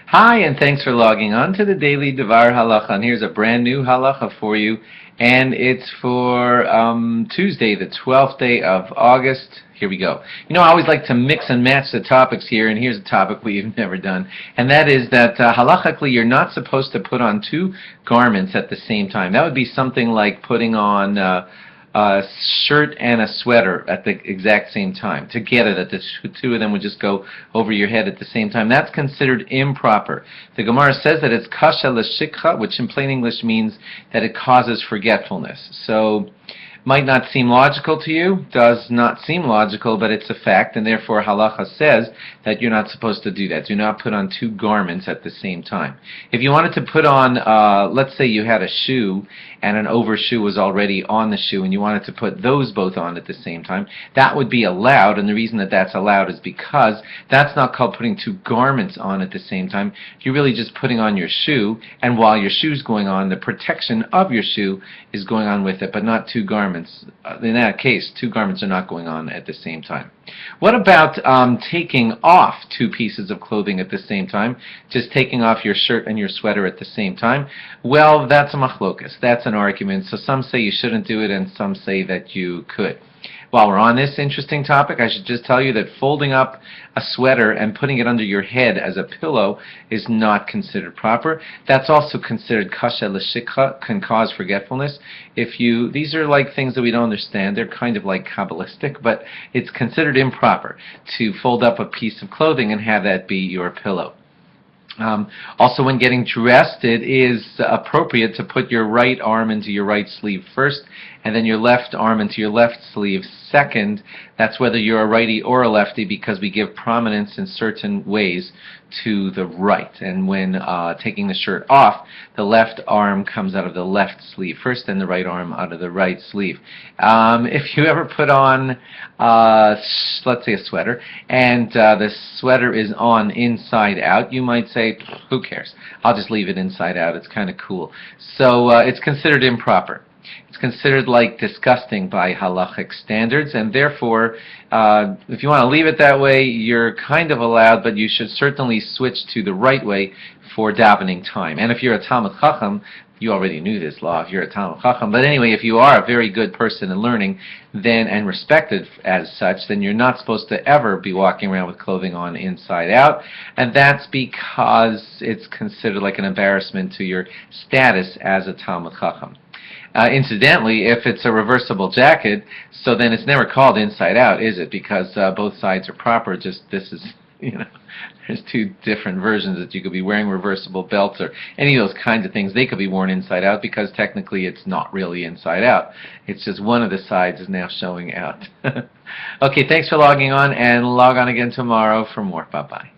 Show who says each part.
Speaker 1: Hi, and thanks for logging on to the Daily DVAR Halacha. And here's a brand new halacha for you, and it's for Tuesday, the 12th day of August. Here we go. You know, I always like to mix and match the topics here, and here's a topic we've never done, and that is that halachically you're not supposed to put on two garments at the same time. That would be something like putting on a shirt and a sweater at the exact same time. Together, that the two of them would just go over your head at the same time. That's considered improper. The Gemara says that it's kasha l'shikha, which in plain English means that it causes forgetfulness. So, might not seem logical to you, does not seem logical, but it's a fact, and therefore halacha says that you're not supposed to do that. Do not put on two garments at the same time. If you wanted to put on, let's say you had a shoe and an overshoe was already on the shoe and you wanted to put those both on at the same time, that would be allowed, and the reason that that's allowed is because that's not called putting two garments on at the same time. You're really just putting on your shoe, and while your shoe's going on, the protection of your shoe is going on with it, but not two garments. In that case, two garments are not going on at the same time. What about taking off two pieces of clothing at the same time? Just taking off your shirt and your sweater at the same time? Well, that's a machlokas. That's an argument. So some say you shouldn't do it, and some say that you could. While we're on this interesting topic, I should just tell you that folding up a sweater and putting it under your head as a pillow is not considered proper. That's also considered kasha l'shikha, can cause forgetfulness. These are like things that we don't understand. They're kind of like Kabbalistic, but it's considered improper to fold up a piece of clothing and have that be your pillow. Also, when getting dressed, it is appropriate to put your right arm into your right sleeve first, and then your left arm into your left sleeve second. That's whether you're a righty or a lefty, because we give prominence in certain ways to the right. And when taking the shirt off, the left arm comes out of the left sleeve first, and the right arm out of the right sleeve. If you ever put on, let's say, a sweater, and the sweater is on inside out, you might say, who cares? I'll just leave it inside out. It's kind of cool. So it's considered improper. It's considered like disgusting by halachic standards, and therefore, if you want to leave it that way, you're kind of allowed, but you should certainly switch to the right way for davening time. And if you're a Talmid Chacham, you already knew this law if you're a Talmid Chacham, but anyway, if you are a very good person in learning then and respected as such, then you're not supposed to ever be walking around with clothing on inside out, and that's because it's considered like an embarrassment to your status as a Talmid Chacham. Incidentally, if it's a reversible jacket, so then it's never called inside out, is it? Because both sides are proper. Just this is, there's two different versions that you could be wearing, reversible belts or any of those kinds of things. They could be worn inside out because technically it's not really inside out. It's just one of the sides is now showing out. Okay, thanks for logging on, and log on again tomorrow for more. Bye-bye.